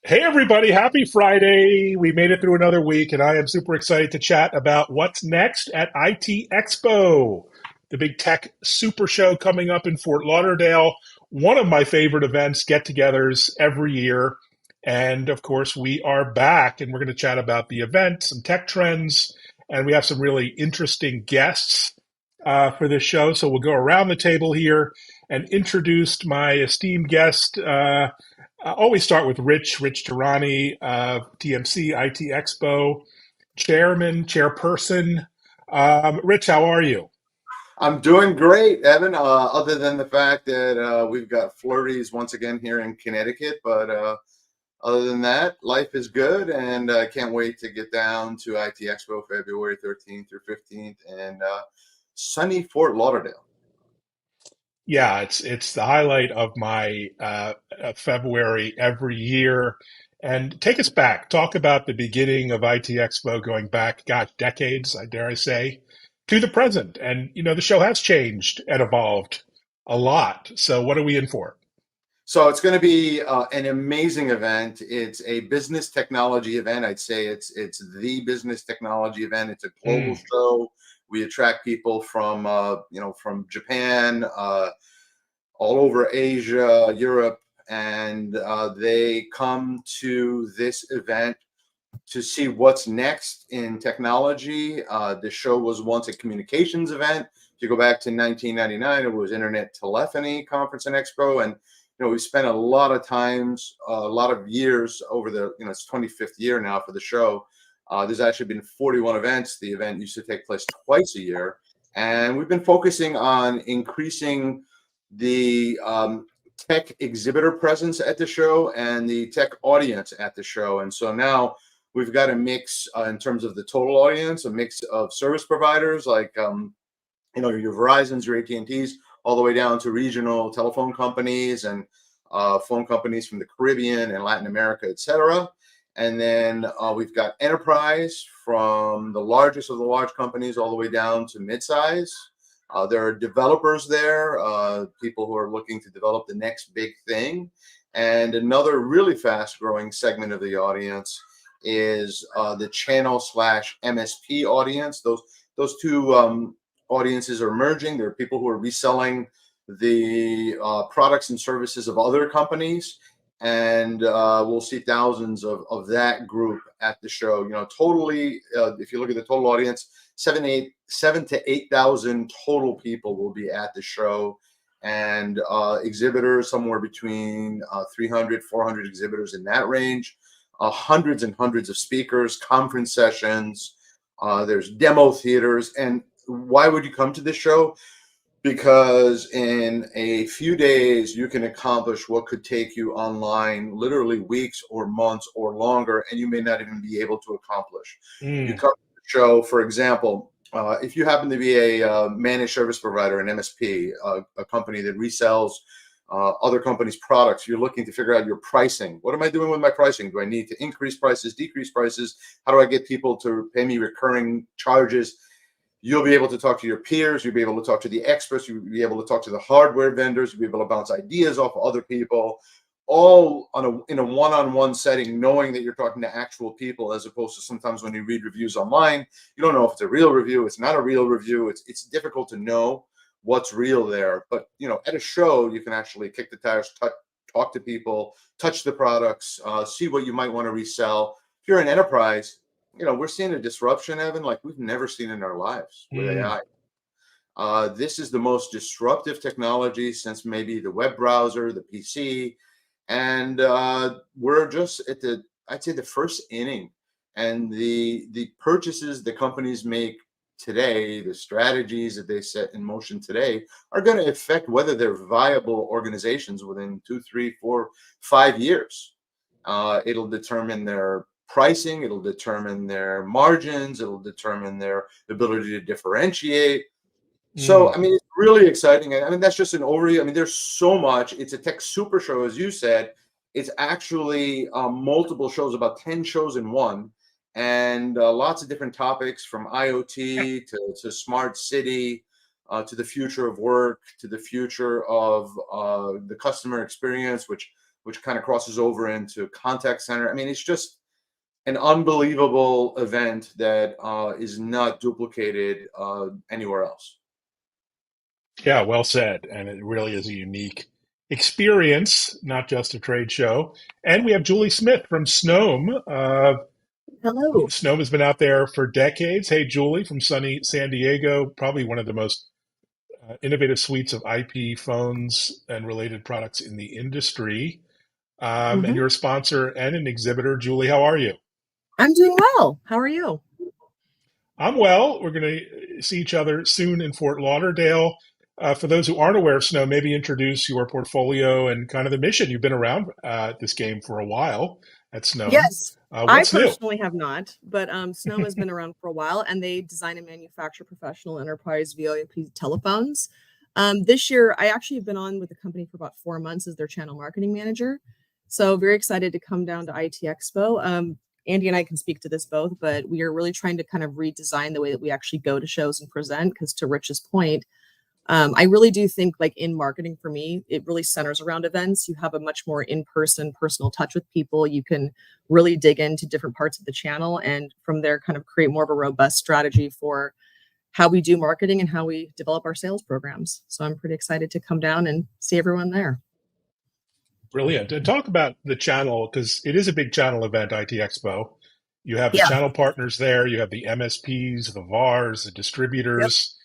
Hey, everybody, happy Friday. We made it through another week, and I am super excited to chat about what's next at ITExpo, the big tech super show coming up in Fort Lauderdale. One of my favorite events, get togethers every year. And of course, we are back, and we're going to chat about the event, some tech trends, and we have some really interesting guests for this show. So we'll go around the table here and introduce my esteemed guest. I always start with Rich Tirani of TMC, IT Expo, chairperson. Rich, how are you? I'm doing great, Evan. Other than the fact that we've got flurries once again here in Connecticut, but other than that, life is good, and I can't wait to get down to IT Expo February 13th through 15th and sunny Fort Lauderdale. Yeah, it's the highlight of my February every year. And take us back. Talk about the beginning of IT Expo going back, gosh, decades, I dare I say, to the present. And the show has changed and evolved a lot. So what are we in for? So it's going to be an amazing event. It's a business technology event. I'd say it's the business technology event. It's a global Mm. show. We attract people from from Japan, all over Asia, Europe, and they come to this event to see what's next in technology. The show was once a communications event. If you go back to 1999, it was Internet Telephony Conference and Expo, and we spent a lot of times, a lot of years over the it's 25th year now for the show. There's actually been 41 events. The event used to take place twice a year, and we've been focusing on increasing the tech exhibitor presence at the show and the tech audience at the show. And so now we've got a mix in terms of the total audience, a mix of service providers like your Verizon's, your AT&T's, all the way down to regional telephone companies and phone companies from the Caribbean and Latin America, et cetera. And then we've got enterprise from the largest of the large companies all the way down to midsize. There are developers there, people who are looking to develop the next big thing. And another really fast growing segment of the audience is the channel slash MSP audience. Those two audiences are merging. There are people who are reselling the products and services of other companies, and we'll see thousands of that group at the show. Totally, if you look at the total audience, 7 to 8,000 total people will be at the show, and exhibitors somewhere between 300, 400 exhibitors in that range. Hundreds and hundreds of speakers, conference sessions. There's demo theaters, and why would you come to this show? Because in a few days you can accomplish what could take you online literally weeks or months or longer, and you may not even be able to accomplish. You Mm. come to the show, for example, if you happen to be a managed service provider, an MSP, a company that resells other companies' products, you're looking to figure out your pricing. What am I doing with my pricing? Do I need to increase prices, decrease prices? How do I get people to pay me recurring charges? You'll be able to talk to your peers. You'll be able to talk to the experts. You'll be able to talk to the hardware vendors. You'll be able to bounce ideas off of other people, all in a one-on-one setting, knowing that you're talking to actual people, as opposed to sometimes when you read reviews online, you don't know if it's a real review. It's not a real review. It's difficult to know what's real there. But at a show, you can actually kick the tires, talk to people, touch the products, see what you might want to resell. If you're an enterprise, we're seeing a disruption, Evan, like we've never seen in our lives with Mm. AI. This is the most disruptive technology since maybe the web browser, the PC, and we're just at I'd say, the first inning. And the purchases the companies make today, the strategies that they set in motion today, are going to affect whether they're viable organizations within 2, 3, 4, 5 years. It'll determine their pricing, it'll determine their margins, it'll determine their ability to differentiate. So, Mm. I mean, it's really exciting. I mean, that's just an overview. I mean, there's so much. It's a tech super show, as you said. It's actually multiple shows, about 10 shows in one, and lots of different topics from IoT to smart city, to the future of work, to the future of the customer experience, which which kind of crosses over into contact center. I mean, it's just an unbelievable event that is not duplicated anywhere else. Yeah, well said. And it really is a unique experience, not just a trade show. And we have Julie Smith from Snome. Hello. Snome has been out there for decades. Hey, Julie from sunny San Diego, probably one of the most innovative suites of IP phones and related products in the industry. And you're a sponsor and an exhibitor. Julie, how are you? I'm doing well. How are you? I'm well. We're going to see each other soon in Fort Lauderdale. For those who aren't aware of Snow, maybe introduce your portfolio and kind of the mission. You've been around this game for a while at Snow. Yes. What's I new? personally have not, but Snow has been around for a while, and they design and manufacture professional enterprise VoIP telephones. This year, I actually have been on with the company for about 4 months as their channel marketing manager. So very excited to come down to ITExpo. Andy and I can speak to this both, but we are really trying to kind of redesign the way that we actually go to shows and present, because to Rich's point, I really do think, like, in marketing for me, it really centers around events. You have a much more in-person personal touch with people. You can really dig into different parts of the channel, and from there kind of create more of a robust strategy for how we do marketing and how we develop our sales programs. So I'm pretty excited to come down and see everyone there. Brilliant. And talk about the channel, because it is a big channel event, IT Expo. You have the Yeah. channel partners there. You have the MSPs, the VARs, the distributors.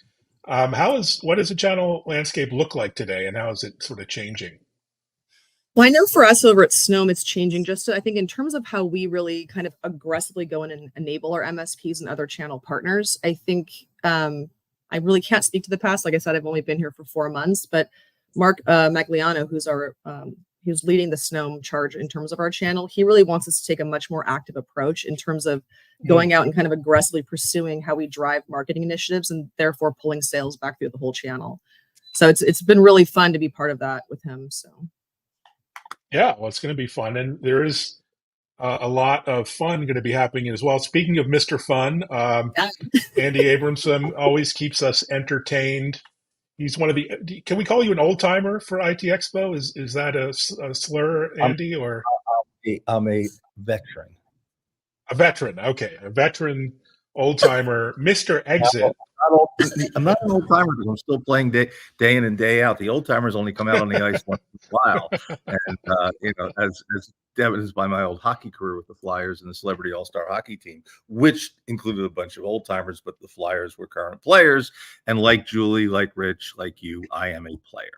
What does the channel landscape look like today, and how is it sort of changing? Well, I know for us over at Snome, it's changing just I think in terms of how we really kind of aggressively go in and enable our MSPs and other channel partners. I think I really can't speak to the past. Like I said, I've only been here for 4 months, but Mark Magliano, who's leading the Snome charge in terms of our channel, he really wants us to take a much more active approach in terms of going out and kind of aggressively pursuing how we drive marketing initiatives and therefore pulling sales back through the whole channel. So it's been really fun to be part of that with him. So. Yeah, well, it's going to be fun. And there is a lot of fun going to be happening as well. Speaking of Mr. Fun, Andy Abramson always keeps us entertained. He's one of the. Can we call you an old timer for IT Expo? Is that a slur, Andy, or? I'm a veteran. A veteran, okay, a veteran old timer, Mr. Exit. I'm not an old timer because I'm still playing day in and day out. The old timers only come out on the ice once in a while, and as evidenced by my old hockey career with the Flyers and the Celebrity All-Star Hockey Team, which included a bunch of old timers, but the Flyers were current players. And like Julie, like Rich, like you, I am a player.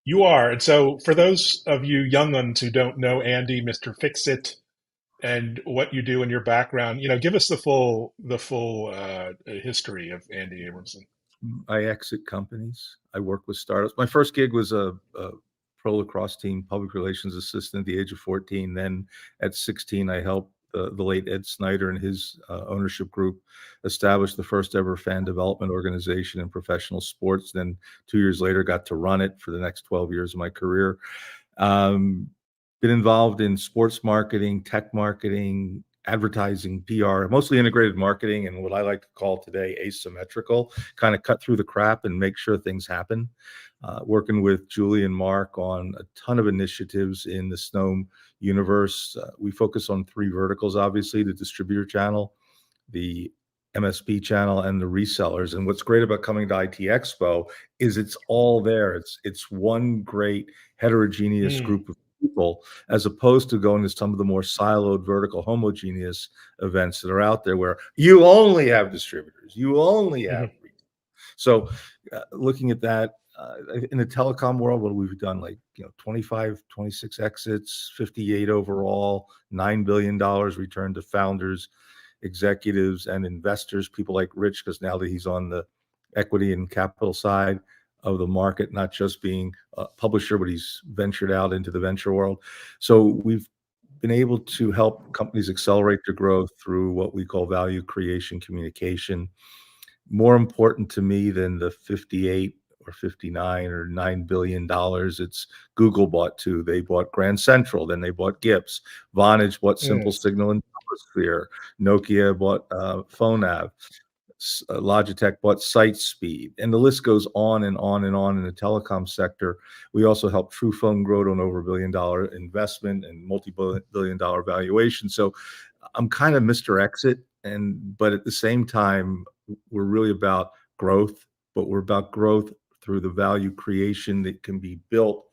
You are, and so for those of you young ones who don't know Andy, Mr. Fix-It, and what you do in your background, give us the full history of Andy Abramson. I exit companies. I work with startups. My first gig was a pro lacrosse team public relations assistant at the age of 14. Then at 16, I helped the late Ed Snyder and his ownership group establish the first ever fan development organization in professional sports. Then 2 years later, got to run it for the next 12 years of my career. Been involved in sports marketing, tech marketing, advertising, PR, mostly integrated marketing, and what I like to call today asymmetrical, kind of cut through the crap and make sure things happen. Working with Julie and Mark on a ton of initiatives in the Snome universe. We focus on 3 verticals, obviously: the distributor channel, the MSP channel, and the resellers. And what's great about coming to IT Expo is it's all there. It's one great heterogeneous group of people, as opposed to going to some of the more siloed vertical homogeneous events that are out there where you only have distributors, you only have retail. So looking at that, in the telecom world, what we've done, 25, 26 exits, 58 overall, $9 billion returned to founders, executives, and investors, people like Rich, because now that he's on the equity and capital side of the market, not just being a publisher, but he's ventured out into the venture world. So we've been able to help companies accelerate their growth through what we call value creation communication. More important to me than the 58 or 59 or $9 billion, it's Google bought 2. They bought Grand Central, then they bought Gips. Vonage bought Simple Signal and Sphere. Nokia bought PhoneAv. Logitech bought SiteSpeed, and the list goes on and on and on in the telecom sector. We also helped TruePhone grow to an over $1 billion investment and multi-billion dollar valuation. So I'm kind of Mr. Exit, but at the same time, we're really about growth, but we're about growth through the value creation that can be built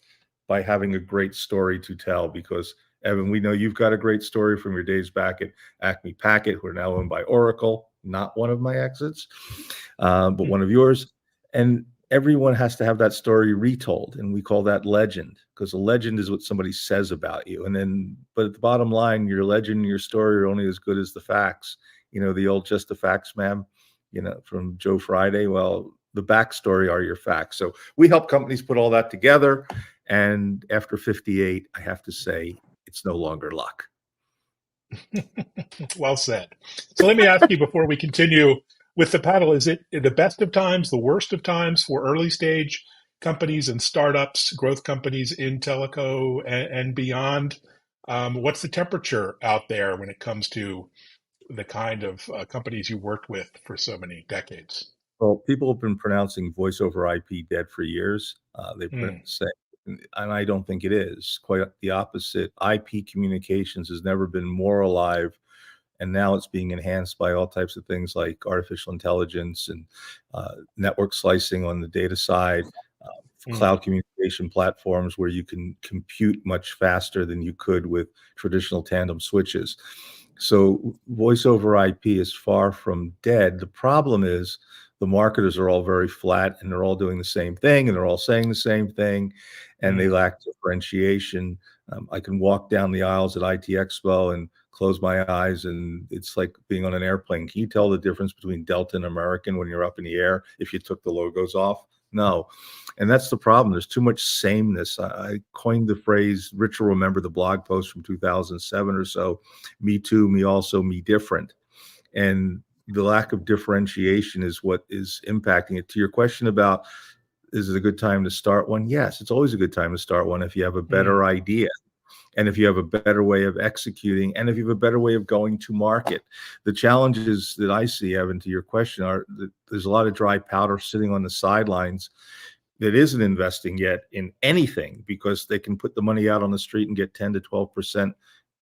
by having a great story to tell. Because Evan, we know you've got a great story from your days back at Acme Packet, who are now owned by Oracle, not one of my exits, but one of yours. And everyone has to have that story retold. And we call that legend, because a legend is what somebody says about you. But at the bottom line, your legend and your story are only as good as the facts. You know, the old "just the facts, ma'am," from Joe Friday. Well, the backstory are your facts. So we help companies put all that together. And after 58, I have to say, it's no longer luck. Well said. So let me ask you before we continue with the paddle, is it the best of times, the worst of times for early stage companies and startups, growth companies in teleco and beyond? What's the temperature out there when it comes to the kind of companies you worked with for so many decades? Well, people have been pronouncing voice over IP dead for years. They've been saying, and I don't think it is. Quite the opposite. IP communications has never been more alive, and now it's being enhanced by all types of things like artificial intelligence and network slicing on the data side, cloud communication platforms where you can compute much faster than you could with traditional tandem switches. So voice over IP is far from dead. The problem is the marketers are all very flat, and they're all doing the same thing, and they're all saying the same thing, and they lack differentiation. I can walk down the aisles at ITExpo and close my eyes, and it's like being on an airplane. Can you tell the difference between Delta and American when you're up in the air if you took the logos off? No. And that's the problem. There's too much sameness. I coined the phrase, Rich will remember the blog post from 2007 or so, me too, me also, me different. And the lack of differentiation is what is impacting it. To your question about, is it a good time to start one? Yes, it's always a good time to start one if you have a better idea, and if you have a better way of executing, and if you have a better way of going to market. The challenges that I see, Evan, to your question, are that there's a lot of dry powder sitting on the sidelines that isn't investing yet in anything, because they can put the money out on the street and get 10 to 12%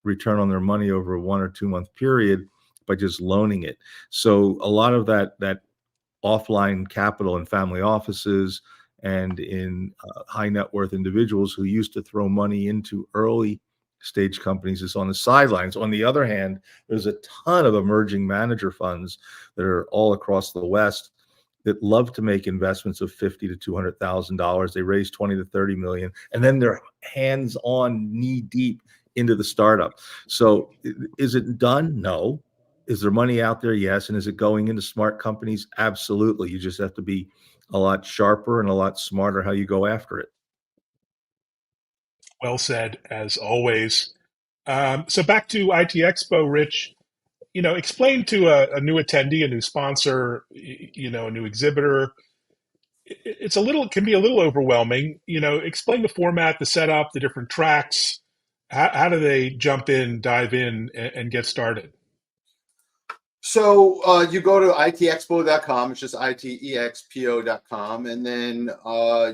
return on their money over a 1 or 2 month period by just loaning it. So a lot of that offline capital in family offices and in high net worth individuals who used to throw money into early stage companies is on the sidelines. On the other hand, there's a ton of emerging manager funds that are all across the West that love to make investments of $50,000 to $200,000. They raise 20 to 30 million, and then they're hands-on, knee-deep into the startup. So is it done? No. Is there money out there? Yes. And is it going into smart companies? Absolutely. You just have to be a lot sharper and a lot smarter how you go after it. Well said, as always. So back to ITExpo, Rich. Explain to a new attendee, a new sponsor, a new exhibitor. It can be a little overwhelming. Explain the format, the setup, the different tracks. How do they jump in, dive in, and get started? So you go to ITExpo.com, it's just ITEXPO.com, and then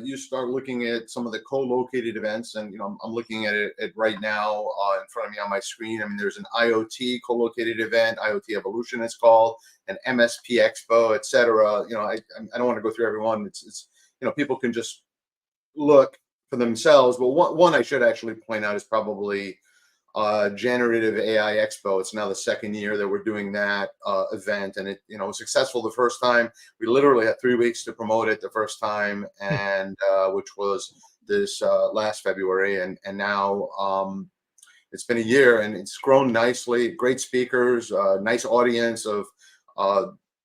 you start looking at some of the co-located events. And I'm looking at it right now in front of me on my screen. I mean, there's an IoT co-located event, IoT Evolution it's called, an MSP Expo, etc. I don't want to go through every one. It's people can just look for themselves. But one I should actually point out is probably Generative AI Expo. It's now the second year that we're doing that event, and it was successful the first time. We literally had 3 weeks to promote it the first time, and which was this last February, and now it's been a year, and it's grown nicely. Great speakers, nice audience of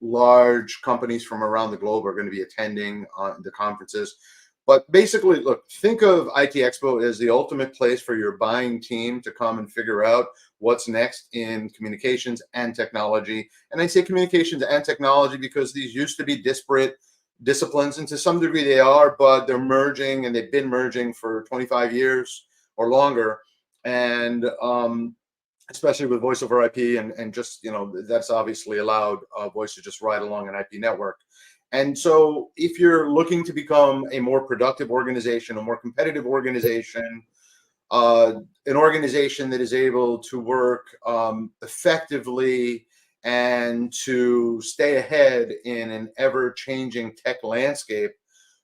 large companies from around the globe are going to be attending the conferences. But basically, look, think of ITExpo as the ultimate place for your buying team to come and figure out what's next in communications and technology. And I say communications and technology because these used to be disparate disciplines, and to some degree they are, but they're merging, and they've been merging for 25 years or longer. And especially with voice over IP, and just, that's obviously allowed voice to just ride along an IP network. And so if you're looking to become a more productive organization, a more competitive organization, an organization that is able to work effectively and to stay ahead in an ever-changing tech landscape,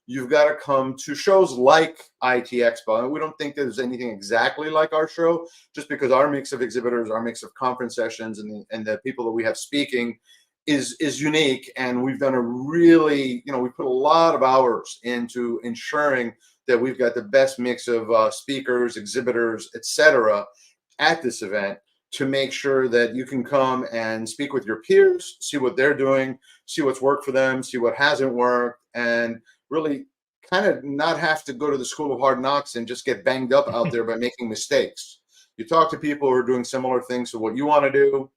you've got to come to shows like ITExpo. And we don't think there's anything exactly like our show, just because our mix of exhibitors, our mix of conference sessions, and the people that we have speaking is unique. And we've done a really, we put a lot of hours into ensuring that we've got the best mix of speakers, exhibitors, etc. at this event, to make sure that you can come and speak with your peers, see what they're doing, see what's worked for them, see what hasn't worked, and really kind of not have to go to the school of hard knocks and just get banged up out there by making mistakes. You talk to people who are doing similar things to what you want to do,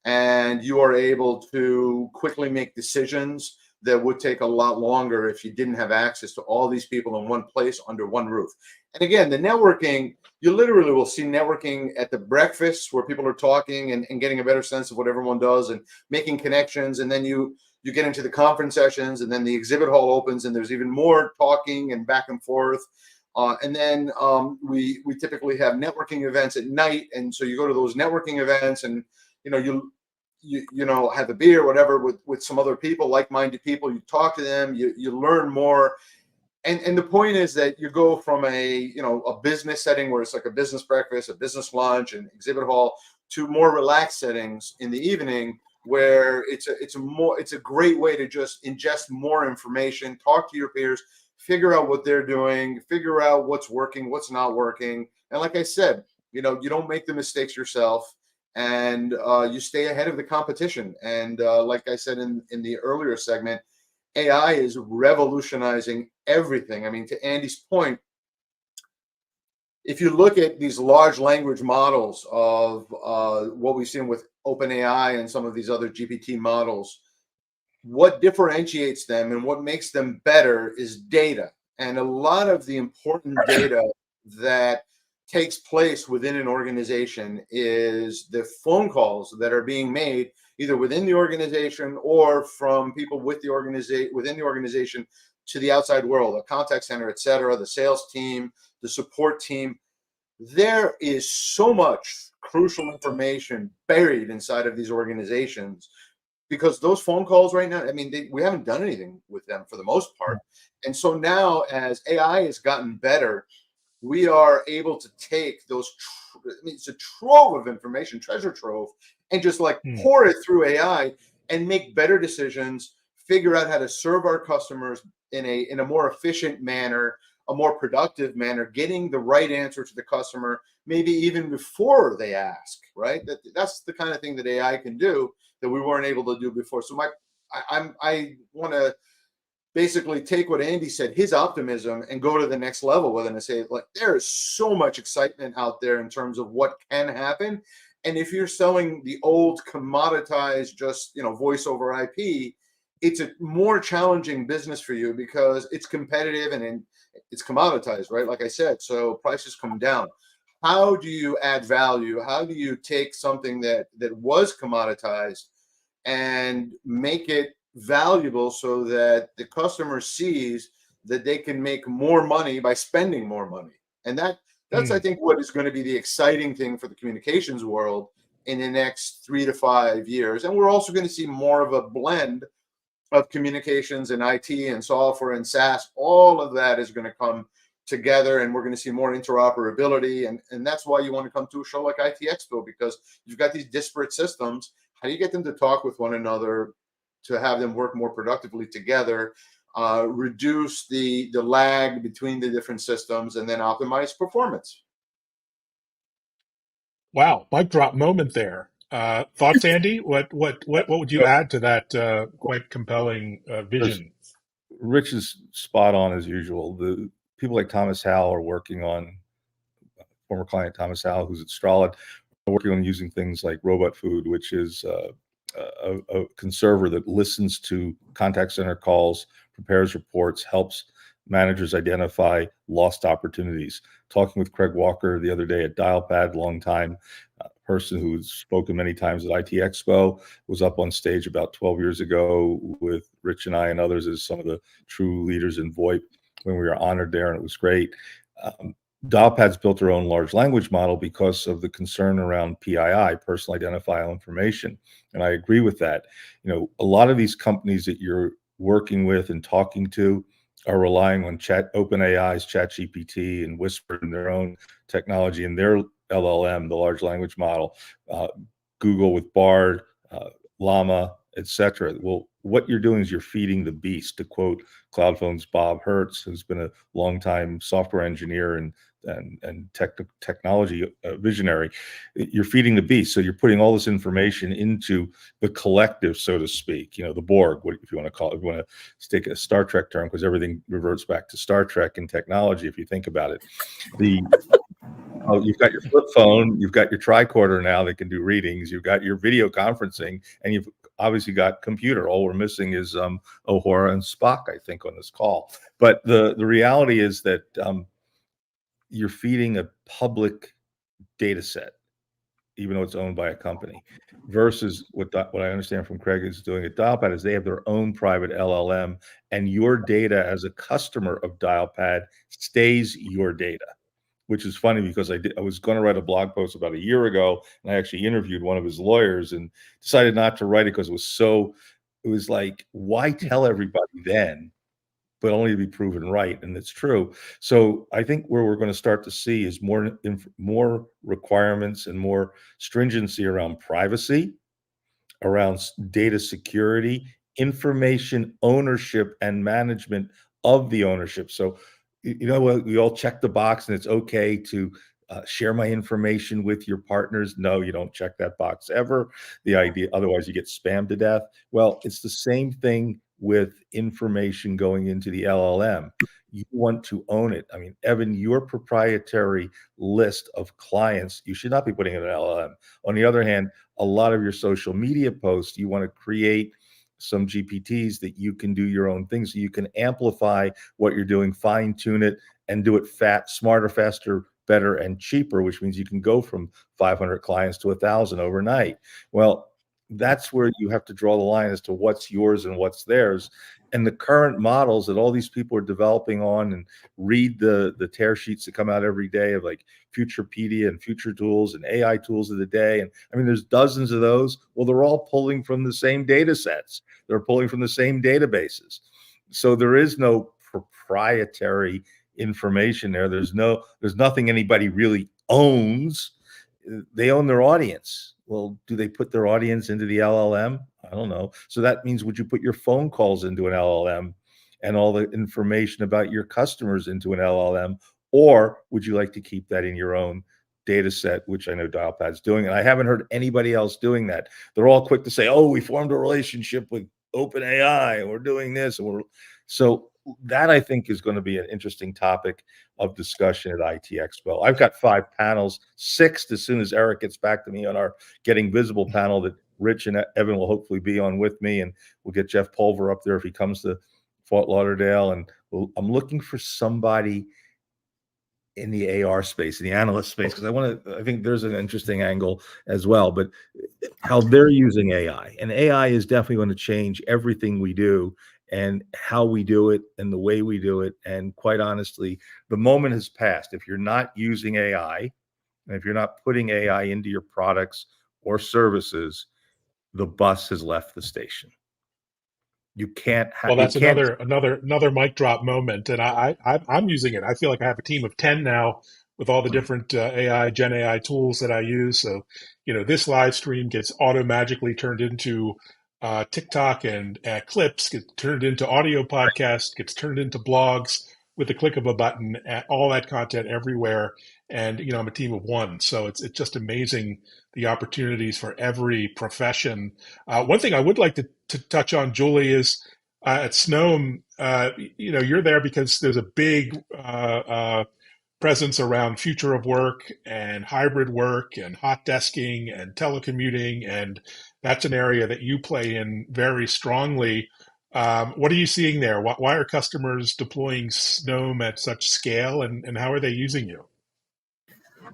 and you are able to quickly make decisions that would take a lot longer if you didn't have access to all these people in one place under one roof. And again, the networking, you literally will see networking at the breakfast where people are talking and getting a better sense of what everyone does and making connections. And then you get into the conference sessions, and then the exhibit hall opens, and there's even more talking and back and forth. And then we typically have networking events at night. And so you go to those networking events, and you have a beer, whatever, with some other people, like-minded people. You talk to them, you learn more. And the point is that you go from a business setting where it's like a business breakfast, a business lunch, and exhibit hall, to more relaxed settings in the evening, where it's a great way to just ingest more information, talk to your peers, figure out what they're doing, figure out what's working, what's not working. And like I said, you don't make the mistakes yourself, and you stay ahead of the competition. And like I said in the earlier segment, AI is revolutionizing everything. I mean, to Andy's point, if you look at these large language models of what we've seen with OpenAI and some of these other GPT models, what differentiates them and what makes them better is data. And a lot of the important data that takes place within an organization is the phone calls that are being made either within the organization or from people within the organization to the outside world, a contact center, etc., the sales team, the support team. There is so much crucial information buried inside of these organizations, because those phone calls right now, I mean, we haven't done anything with them for the most part. And so now, as AI has gotten better, we are able to take those, it's a trove of information, treasure trove, and just like pour it through AI and make better decisions, figure out how to serve our customers in a more efficient manner, a more productive manner, getting the right answer to the customer, maybe even before they ask, right? That's the kind of thing that AI can do that we weren't able to do before. So I want to basically take what Andy said, his optimism, and go to the next level with it and say, like, there is so much excitement out there in terms of what can happen. And if you're selling the old commoditized, just, voice over IP, it's a more challenging business for you because it's competitive and it's commoditized, right? Like I said, so prices come down. How do you add value? How do you take something that was commoditized and make it valuable so that the customer sees that they can make more money by spending more money? And that's I think what is going to be the exciting thing for the communications world in the next 3 to 5 years. And we're also going to see more of a blend of communications and IT and software and SaaS. All of that is going to come together, and we're going to see more interoperability. And that's why you want to come to a show like ITExpo, because you've got these disparate systems. How do you get them to talk with one another, to have them work more productively together, reduce the lag between the different systems, and then optimize performance? Wow, mic drop moment there. Thoughts, Andy? What would you add to that quite compelling vision? Rich is spot on as usual. The people like Thomas Howell are working on, former client Thomas Howell, who's at Strahd, working on using things like Robot Food, which is a conserver that listens to contact center calls, prepares reports, helps managers identify lost opportunities. Talking with Craig Walker the other day at Dialpad, long time person who's spoken many times at ITExpo, was up on stage about 12 years ago with Rich and I and others as some of the true leaders in VoIP when we were honored there, and it was great. Dialpad's built their own large language model because of the concern around PII, personal identifiable information. And I agree with that. A lot of these companies that you're working with and talking to are relying on OpenAI's ChatGPT and Whisper in their own technology and their LLM, the large language model, Google with Bard, Llama, etc. Well, what you're doing is you're feeding the beast, to quote Cloudphone's Bob Hertz, who's been a longtime software engineer and technology visionary. You're feeding the beast. So you're putting all this information into the collective, so to speak, the Borg, if you want to call it, if you want to take a Star Trek term, because everything reverts back to Star Trek and technology, if you think about it. You've got your flip phone, you've got your tricorder now that can do readings, you've got your video conferencing, and you've obviously got computer. All we're missing is Uhura and Spock, I think, on this call. But the reality is that you're feeding a public data set, even though it's owned by a company, versus what I understand from Craig is doing at Dialpad is they have their own private LLM, and your data as a customer of Dialpad stays your data, which is funny because I was going to write a blog post about a year ago, and I actually interviewed one of his lawyers and decided not to write it because it was like, why tell everybody then, but only to be proven right. And it's true. So I think where we're going to start to see is more requirements and more stringency around privacy, around data security, information ownership, and management of the ownership. So, we all check the box and it's okay to share my information with your partners. No, you don't check that box ever. The idea, otherwise you get spammed to death. Well, it's the same thing with information going into the LLM. You want to own it. I mean, Evan, your proprietary list of clients, you should not be putting in an LLM. On the other hand, a lot of your social media posts, you want to create some GPTs that you can do your own things, so you can amplify what you're doing, fine tune it, and do it smarter, faster, better, and cheaper, which means you can go from 500 clients to 1,000 overnight. Well, that's where you have to draw the line as to what's yours and what's theirs. And the current models that all these people are developing on, and read the tear sheets that come out every day of like Futurepedia and Future Tools and AI tools of the day. And I mean, there's dozens of those. Well, they're all pulling from the same data sets. They're pulling from the same databases. So there is no proprietary information there. There's nothing anybody really owns. They own their audience. Well, do they put their audience into the LLM? I don't know. So that means, would you put your phone calls into an LLM and all the information about your customers into an LLM? Or would you like to keep that in your own data set, which I know Dialpad's doing? And I haven't heard anybody else doing that. They're all quick to say, oh, we formed a relationship with OpenAI, and we're doing this. So that, I think, is going to be an interesting topic of discussion at ITExpo. I've got 5 panels, 6 as soon as Eric gets back to me on our Getting Visible panel that Rich and Evan will hopefully be on with me, and we'll get Jeff Pulver up there if he comes to Fort Lauderdale. And I'm looking for somebody in the AR space, in the analyst space, because I think there's an interesting angle as well, but how they're using AI. And AI is definitely going to change everything we do, and how we do it, and the way we do it. And quite honestly, the moment has passed. If you're not using AI, and if you're not putting AI into your products or services, the bus has left the station. You can't Well, that's another mic drop moment, and I'm using it. I feel like I have a team of 10 now with all the different Gen AI tools that I use. So, this live stream gets magically turned into TikTok, and clips get turned into audio podcasts, gets turned into blogs with the click of a button. All that content everywhere, and I'm a team of 1, so it's just amazing the opportunities for every profession. One thing I would like to touch on, Julie, is at Snowm, you're there because there's a big presence around future of work and hybrid work and hot desking and telecommuting, and that's an area that you play in very strongly. What are you seeing there? Why are customers deploying Snowm at such scale, and how are they using you?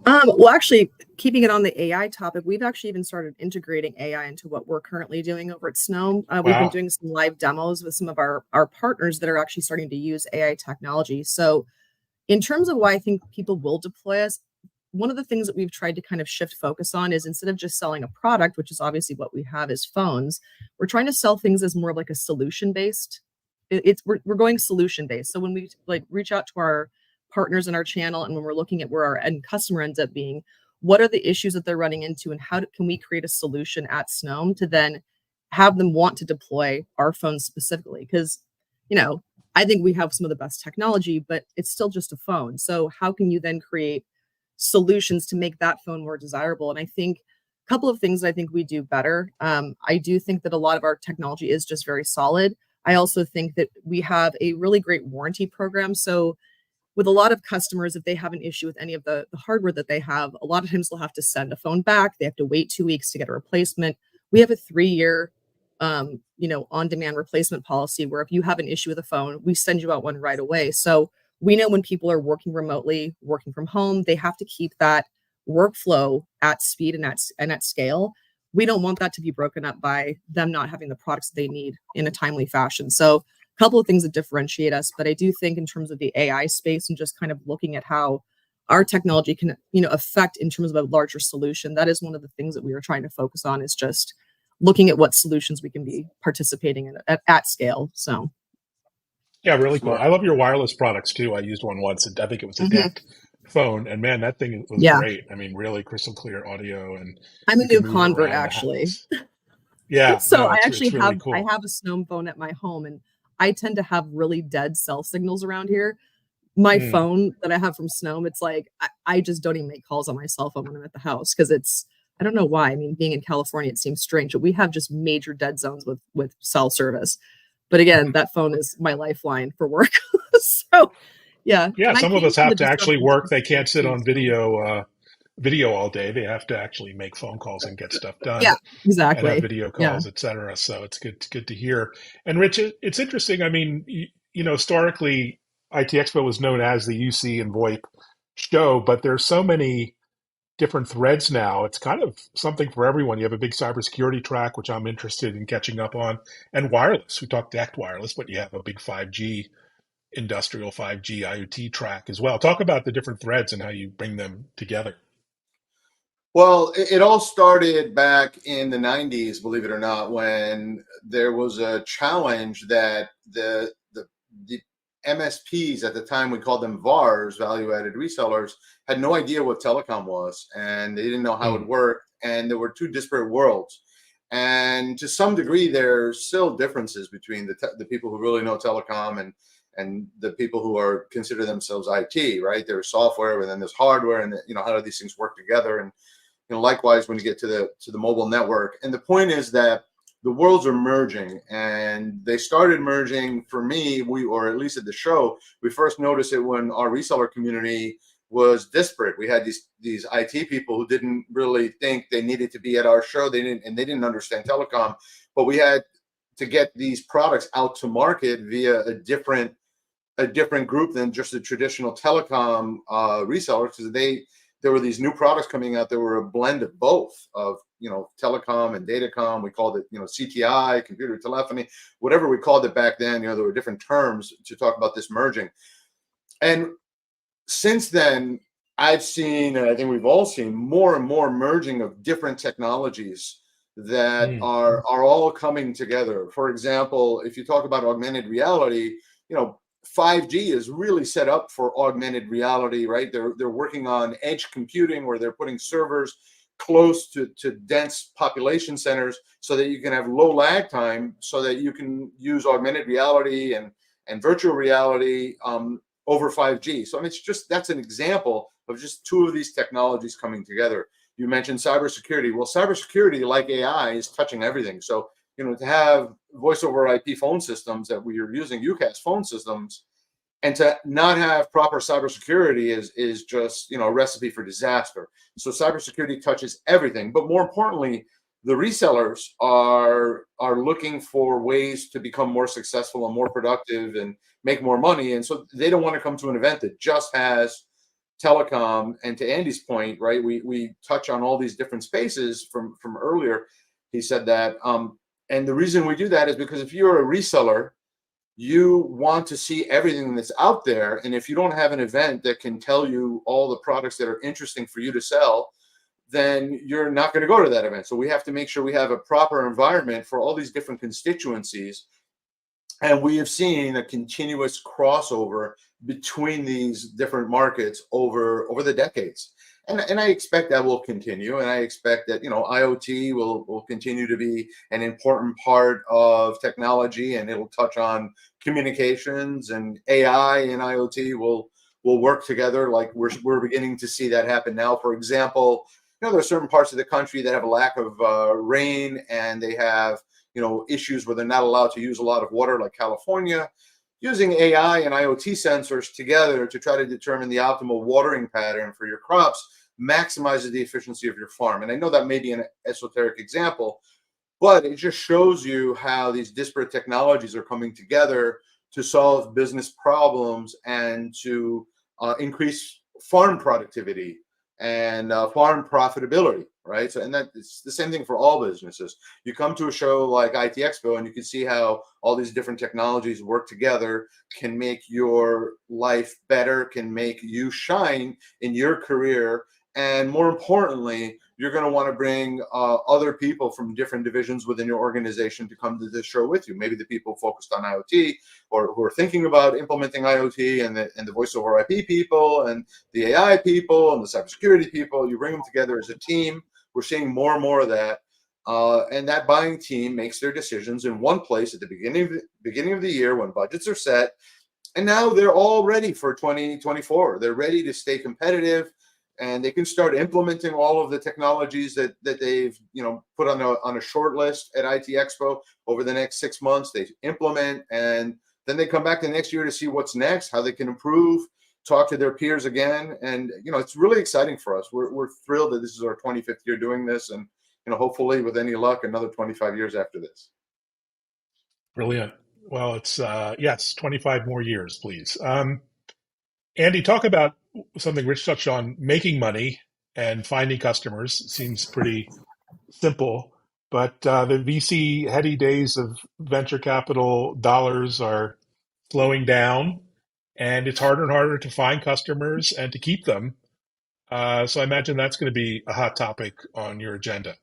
Well, actually, keeping it on the AI topic, we've actually even started integrating AI into what we're currently doing over at Snow. We've been Wow. doing some live demos with some of our partners that are actually starting to use AI technology. So, in terms of why I think people will deploy us, one of the things that we've tried to kind of shift focus on is instead of just selling a product, which is obviously what we have as phones, we're trying to sell things as more of like a solution based. We're going solution based. So when we like reach out to our partners in our channel and when we're looking at where our end customer ends up being, what are the issues that they're running into and can we create a solution at Snome to then have them want to deploy our phones specifically? Because, you know, I think we have some of the best technology, but it's still just a phone. So how can you then create solutions to make that phone more desirable? And I think a couple of things I think we do better. I do think that a lot of our technology is just very solid. I also think that we have a really great warranty program. So with a lot of customers, if they have an issue with any of the hardware that they have, a lot of times they'll have to send a phone back. They have to wait 2 weeks to get a replacement. We have a 3-year, on-demand replacement policy where if you have an issue with a phone, we send you out one right away. So we know when people are working remotely, working from home, they have to keep that workflow at speed and at scale. We don't want that to be broken up by them not having the products they need in a timely fashion. So couple of things that differentiate us, but I do think in terms of the AI space and just kind of looking at how our technology can, affect in terms of a larger solution, that is one of the things that we are trying to focus on is just looking at what solutions we can be participating in at scale. So Yeah, really cool. Smart. I love your wireless products too. I used one once, and I think it was a mhm. DECT phone, and man, that thing was Yeah, great. I mean, really crystal clear audio, and I'm a you can new move it convert around the actually. house. Yeah, So no, I it's actually really I cool. have a Snome phone at my home and I tend to have really dead cell signals around here. My Mm. phone that I have from Snome, it's like I just don't even make calls on my cell phone when I'm at the house because I don't know why. I mean, being in California, it seems strange, but we have just major dead zones with cell service. But again, that phone is my lifeline for work. So yeah. Yeah, And I some of came us from have the to actually disruptive work. They space can't sit too. on So video all day. They have to actually make phone calls and get stuff done yeah, and have exactly. video Yeah. calls, et cetera. So it's good to hear. And Rich, it's interesting. I mean, historically, IT Expo was known as the UC and VoIP show, but there's so many different threads now. It's kind of something for everyone. You have a big cybersecurity track, which I'm interested in catching up on, and wireless. We talked DECT wireless, but you have a big 5G industrial 5G IoT track as well. Talk about the different threads and how you bring them together. Well, it all started back in the 90s, believe it or not, when there was a challenge that the MSPs at the time, we called them VARs, value added resellers, had no idea what telecom was and they didn't know how it Mm. worked. And there were two disparate worlds. And to some degree, there's still differences between the people who really know telecom and the people who are consider themselves IT, right? There's software, and then there's hardware, and how do these things work together? And likewise when you get to the mobile network. And the point is that the worlds are merging, and they started merging for me. Or at least at the show, we first noticed it when our reseller community was disparate. We had these IT people who didn't really think they needed to be at our show. They didn't understand telecom, but we had to get these products out to market via a different group than just a traditional telecom reseller, because there were these new products coming out. There were a blend of both, of telecom and datacom. We called it CTI, computer telephony, whatever we called it back then. There were different terms to talk about this merging. And since then, I've seen, and I think we've all seen, more and more merging of different technologies that Mm. are all coming together. For example, if you talk about augmented reality, 5G is really set up for augmented reality, right? They're working on edge computing, where they're putting servers close to dense population centers so that you can have low lag time, so that you can use augmented reality and virtual reality over 5G. So I mean, that's an example of just two of these technologies coming together. You mentioned cybersecurity. Well, cybersecurity, like AI, is touching everything. So to have voice over IP phone systems that we are using, UCaaS phone systems, and to not have proper cybersecurity is just a recipe for disaster. So cybersecurity touches everything. But more importantly, the resellers are looking for ways to become more successful and more productive and make more money. And so they don't want to come to an event that just has telecom. And to Andy's point, right, we touch on all these different spaces from earlier. He said that, and the reason we do that is because if you're a reseller, you want to see everything that's out there. And if you don't have an event that can tell you all the products that are interesting for you to sell, then you're not going to go to that event. So we have to make sure we have a proper environment for all these different constituencies. And we have seen a continuous crossover between these different markets over the decades. And I expect that will continue. And I expect that, IoT will continue to be an important part of technology, and it'll touch on communications, and AI and IoT will work together. Like we're beginning to see that happen now. For example, there are certain parts of the country that have a lack of rain, and they have issues where they're not allowed to use a lot of water, like California. Using AI and IoT sensors together to try to determine the optimal watering pattern for your crops maximizes the efficiency of your farm. And I know that may be an esoteric example, but it just shows you how these disparate technologies are coming together to solve business problems and to increase farm productivity and farm profitability, right? So, and that it's the same thing for all businesses. You come to a show like ITExpo, and you can see how all these different technologies work together, can make your life better, can make you shine in your career, and more importantly, you're going to want to bring other people from different divisions within your organization to come to this show with you. Maybe the people focused on IoT, or who are thinking about implementing IoT, and the voice over IP people, and the AI people, and the cybersecurity people. You bring them together as a team. We're seeing more and more of that. And that buying team makes their decisions in one place at the beginning of the year when budgets are set. And now they're all ready for 2024. They're ready to stay competitive, and they can start implementing all of the technologies that they've put on a short list at ITExpo over the next 6 months. They implement, and then they come back the next year to see what's next, how they can improve, talk to their peers again. And it's really exciting for us. We're thrilled that this is our 25th year doing this, and hopefully with any luck, another 25 years after this. Brilliant. Well, it's yes, 25 more years, please. Andy, talk about something Rich touched on, making money and finding customers. Seems pretty simple, but the VC heady days of venture capital dollars are slowing down, and it's harder and harder to find customers and to keep them. So I imagine that's going to be a hot topic on your agenda.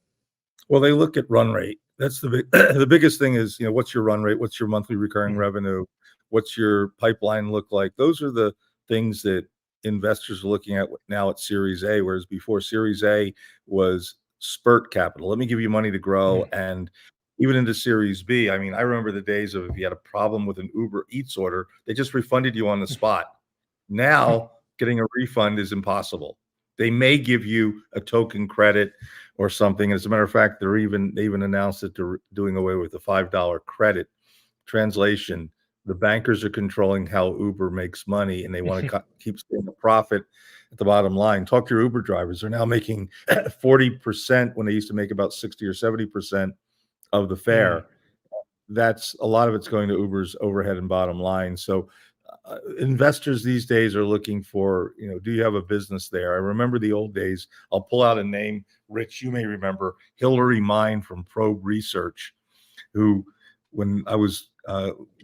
Well, they look at run rate. That's the the biggest thing is, what's your run rate? What's your monthly recurring revenue? What's your pipeline look like? Those are the things that investors are looking at now at Series A, whereas before Series A was spurt capital. Let me give you money to grow. And even into Series B, I mean, I remember the days of if you had a problem with an Uber Eats order, they just refunded you on the spot. Now, getting a refund is impossible. They may give you a token credit or something. As a matter of fact, they even announced that they're doing away with the $5 credit. Translation: the bankers are controlling how Uber makes money, and they want to keep seeing a profit at the bottom line. Talk to your Uber drivers; they're now making 40% when they used to make about 60 or 70% of the fare. That's a lot of it's going to Uber's overhead and bottom line. So investors these days are looking for, do you have a business there? I remember the old days. I'll pull out a name, Rich, you may remember, Hillary Mine from Probe Research, who, when I was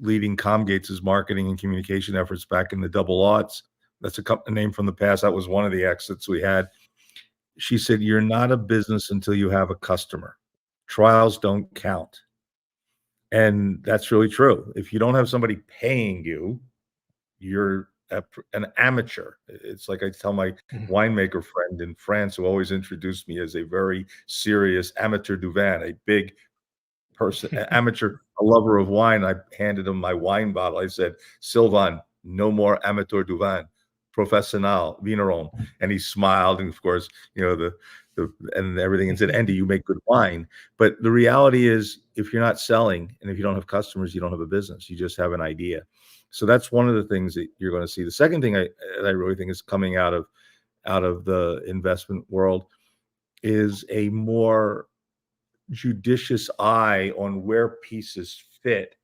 leading Comgate's marketing and communication efforts back in the double aughts, that's a name from the past. That was one of the exits we had. She said, you're not a business until you have a customer. Trials don't count. And that's really true. If you don't have somebody paying you, you're an amateur. It's like I tell my winemaker friend in France, who always introduced me as a very serious amateur du vin, a big person, amateur, a lover of wine. I handed him my wine bottle. I said, Sylvain, no more amateur du vin, professionnel, vigneron. And he smiled. And of course, and everything, and said, Andy, you make good wine. But the reality is, if you're not selling and if you don't have customers, you don't have a business. You just have an idea. So that's one of the things that you're going to see. The second thing I really think is coming out of the investment world is a more judicious eye on where pieces fit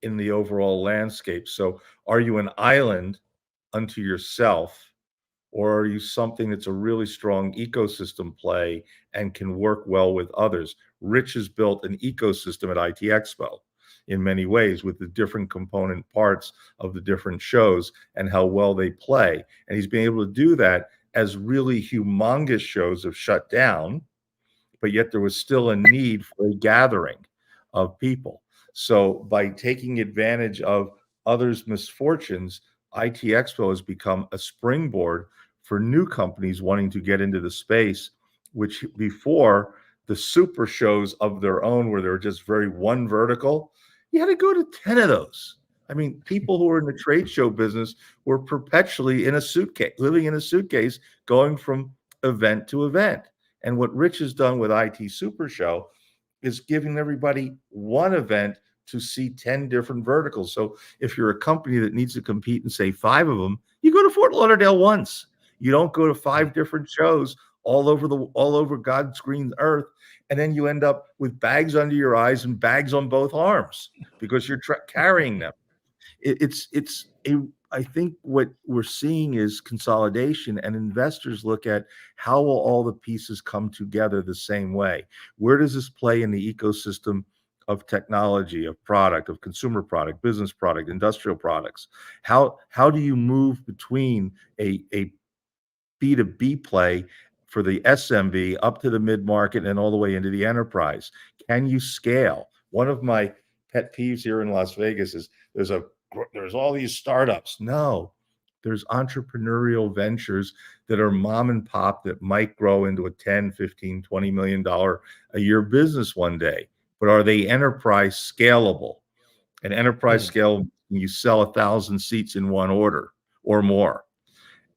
in the overall landscape. So are you an island unto yourself, or are you something that's a really strong ecosystem play and can work well with others? Rich has built an ecosystem at ITExpo in many ways with the different component parts of the different shows and how well they play. And he's been able to do that as really humongous shows have shut down, but yet there was still a need for a gathering of people. So by taking advantage of others' misfortunes, ITExpo has become a springboard for new companies wanting to get into the space, which before the super shows of their own, where they're just very one vertical, you had to go to 10 of those. I mean, people who are in the trade show business were perpetually in a suitcase, living in a suitcase, going from event to event. And what Rich has done with IT Super Show is giving everybody one event to see 10 different verticals. So if you're a company that needs to compete in, say, 5 of them, you go to Fort Lauderdale once. You don't go to 5 different shows all over God's green earth, and then you end up with bags under your eyes and bags on both arms because you're carrying them. I think what we're seeing is consolidation, and investors look at how will all the pieces come together the same way. Where does this play in the ecosystem of technology, of product, of consumer product, business product, industrial products? How do you move between a B2B play for the SMB up to the mid-market and all the way into the enterprise? Can you scale? One of my pet peeves here in Las Vegas is there's all these startups. No, there's entrepreneurial ventures that are mom and pop that might grow into a 10, 15, $20 million a year business one day. But are they enterprise scalable? And enterprise scale, you sell 1,000 seats in one order or more.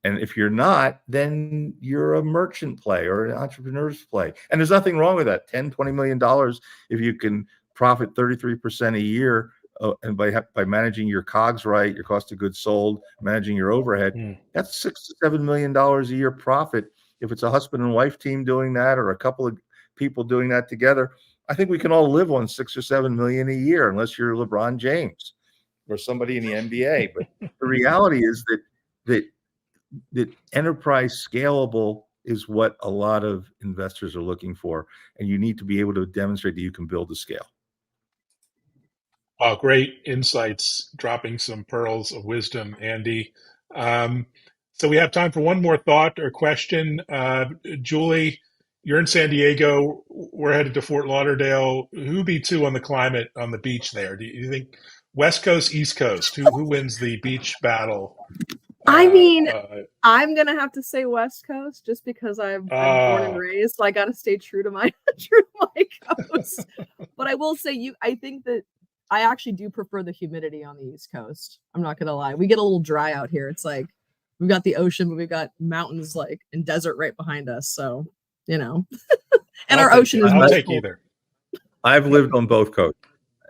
And if you're not, then you're a merchant play or an entrepreneur's play. And there's nothing wrong with that. $10, $20 million, if you can profit 33% a year, and by managing your COGS right, your cost of goods sold, managing your overhead, that's $6 to $7 million a year profit. If it's a husband and wife team doing that, or a couple of people doing that together, I think we can all live on $6 or $7 million a year, unless you're LeBron James or somebody in the NBA. But the reality is that enterprise scalable is what a lot of investors are looking for, and you need to be able to demonstrate that you can build a scale. Oh, great insights, dropping some pearls of wisdom, Andy. So we have time for one more thought or question. Julie, you're in San Diego. We're headed to Fort Lauderdale. Who be two on the climate on the beach there? Do you think West Coast, East Coast? Who wins the beach battle? I mean, I'm gonna have to say West Coast just because I'm born and raised, so I got to stay true to my coast. But I will say, I think that I actually do prefer the humidity on the East Coast. I'm not gonna lie, we get a little dry out here. It's like we've got the ocean, but we've got mountains and desert right behind us. So and our ocean is. I'll take either. I've lived on both coasts,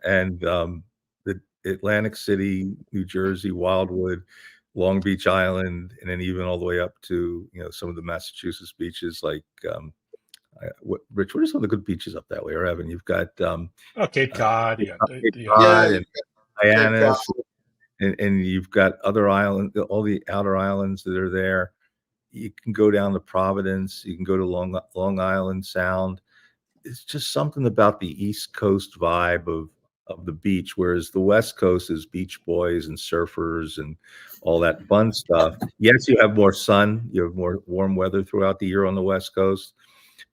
and the Atlantic City, New Jersey, Wildwood, Long Beach Island, and then even all the way up to some of the Massachusetts beaches, like Rich, what are some of the good beaches up that way? Or Evan, you've got Cape Cod, Cape Cod and Hyannis, and you've got other islands, all the outer islands that are there. You can go down to Providence, you can go to Long Island Sound. It's just something about the East Coast vibe of the beach, whereas the West Coast is beach boys and surfers and all that fun stuff. Yes, you have more sun, you have more warm weather throughout the year on the West Coast,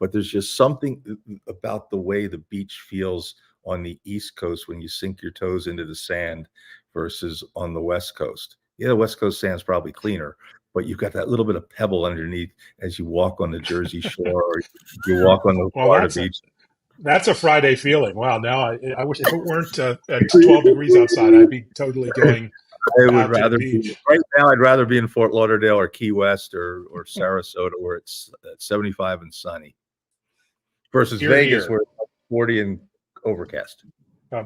but there's just something about the way the beach feels on the East Coast when you sink your toes into the sand versus on the West Coast. Yeah, the West Coast sand's probably cleaner, but you've got that little bit of pebble underneath as you walk on the Jersey Shore or you walk on the Florida beach. That's a Friday feeling. Wow. Now I wish if it weren't 12 degrees outside, I'd be totally going. I would rather be right now. I'd rather be in Fort Lauderdale or Key West or Sarasota, where it's 75 and sunny, versus Vegas, where it's 40 and overcast.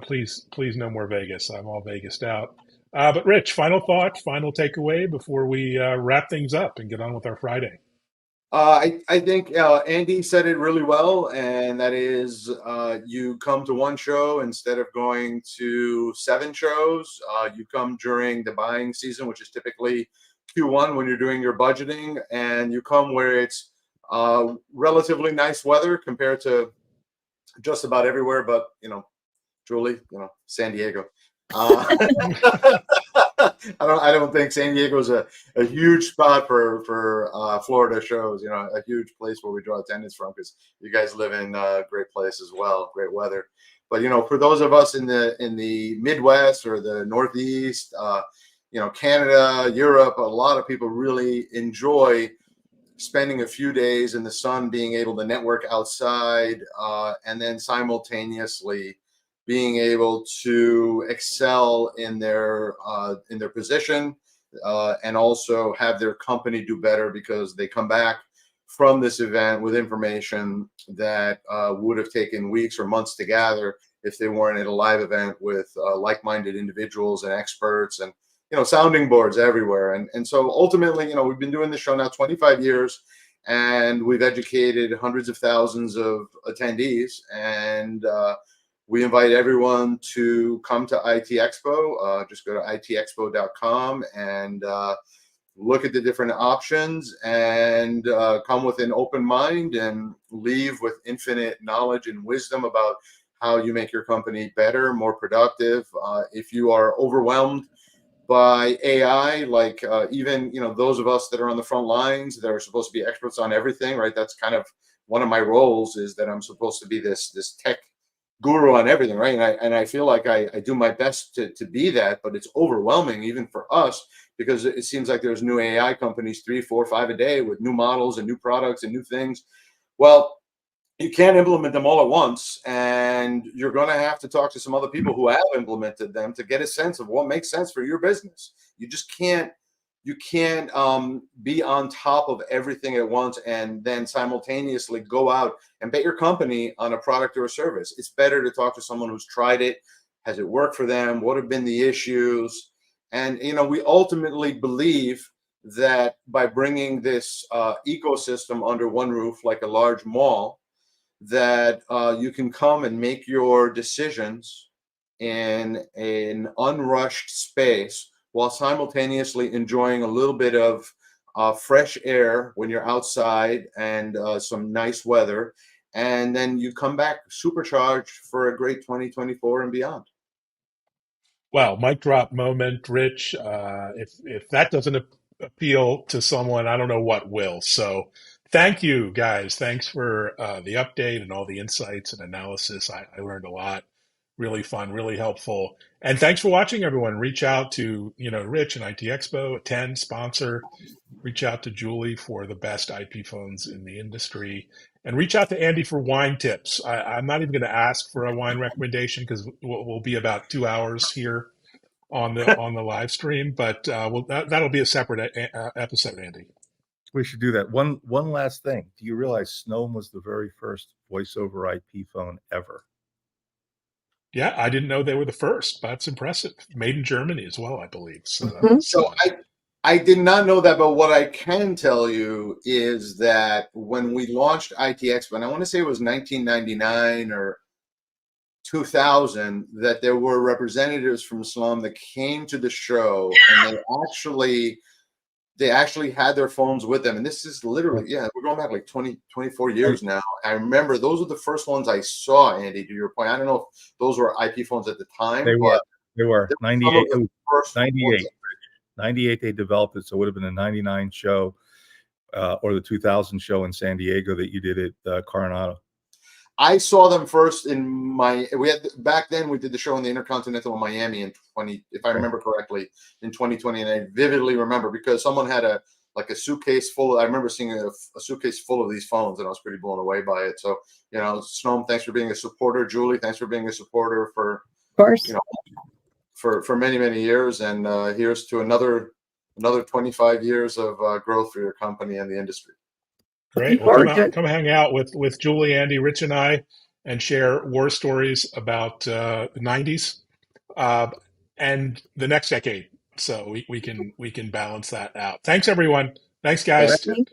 Please, no more Vegas. I'm all Vegased out. But Rich, final thought, final takeaway before we wrap things up and get on with our Friday. I think Andy said it really well, and that is you come to one show instead of going to 7 shows. You come during the buying season, which is typically Q1 when you're doing your budgeting, and you come where it's relatively nice weather compared to just about everywhere, but Julie, San Diego. I don't think San Diego is a huge spot for Florida shows. A huge place where we draw attendance from, because you guys live in a great place as well, great weather. But for those of us in the Midwest or the Northeast, Canada, Europe, a lot of people really enjoy spending a few days in the sun, being able to network outside, and then simultaneously being able to excel in their position, and also have their company do better because they come back from this event with information that would have taken weeks or months to gather if they weren't at a live event with like-minded individuals and experts, and sounding boards everywhere. And so ultimately, we've been doing this show now 25 years, and we've educated hundreds of thousands of attendees, and we invite everyone to come to ITExpo. Just go to ITExpo.com and look at the different options, and come with an open mind and leave with infinite knowledge and wisdom about how you make your company better, more productive. If you are overwhelmed by AI, like even those of us that are on the front lines that are supposed to be experts on everything, right? That's kind of one of my roles, is that I'm supposed to be this tech guru on everything, right? And I feel like I do my best to be that, but it's overwhelming even for us, because it seems like there's new AI companies 3, 4, 5 a day with new models and new products and new things. Well, you can't implement them all at once, and you're going to have to talk to some other people who have implemented them to get a sense of what makes sense for your business. You just can't be on top of everything at once and then simultaneously go out and bet your company on a product or a service. It's better to talk to someone who's tried it. Has it worked for them? What have been the issues? And we ultimately believe that by bringing this ecosystem under one roof, like a large mall, that you can come and make your decisions in an unrushed space while simultaneously enjoying a little bit of fresh air when you're outside, and some nice weather. And then you come back supercharged for a great 2024 and beyond. Well, mic drop moment, Rich. If that doesn't appeal to someone, I don't know what will. So, thank you, guys. Thanks for the update and all the insights and analysis. I learned a lot. Really fun, really helpful. And thanks for watching, everyone. Reach out to Rich and ITExpo, attend, sponsor. Reach out to Julie for the best IP phones in the industry, and reach out to Andy for wine tips. I'm not even going to ask for a wine recommendation because we'll be about 2 hours here on the live stream, but that'll be a separate episode, Andy. We should do that. One last thing. Do you realize Snowden was the very first voice over IP phone ever? Yeah, I didn't know they were the first. That's impressive. Made in Germany as well, I believe. So, I did not know that, but what I can tell you is that when we launched ITExpo, and I want to say it was 1999 or 2000, that there were representatives from Slum that came to the show, and they actually had their phones with them. And this is literally, we're going back like 24 years now. I remember those were the first ones I saw, Andy, to your point. I don't know if those were IP phones at the time. They were. 98. 98. 98 they developed it, so it would have been a 99 show or the 2000 show in San Diego that you did at Coronado. I saw them first back then we did the show in the Intercontinental in Miami if I remember correctly, in 2020. And I vividly remember because someone had a suitcase full. I remember seeing a suitcase full of these phones, and I was pretty blown away by it. So, Snom, thanks for being a supporter. Julie, thanks for being a supporter for, of course, for many, many years. And here's to another 25 years of growth for your company and the industry. Great. Well, come hang out with Julie, Andy, Rich, and I, and share war stories about the 90s and the next decade. So we can balance that out. Thanks, everyone. Thanks, guys. Thank you.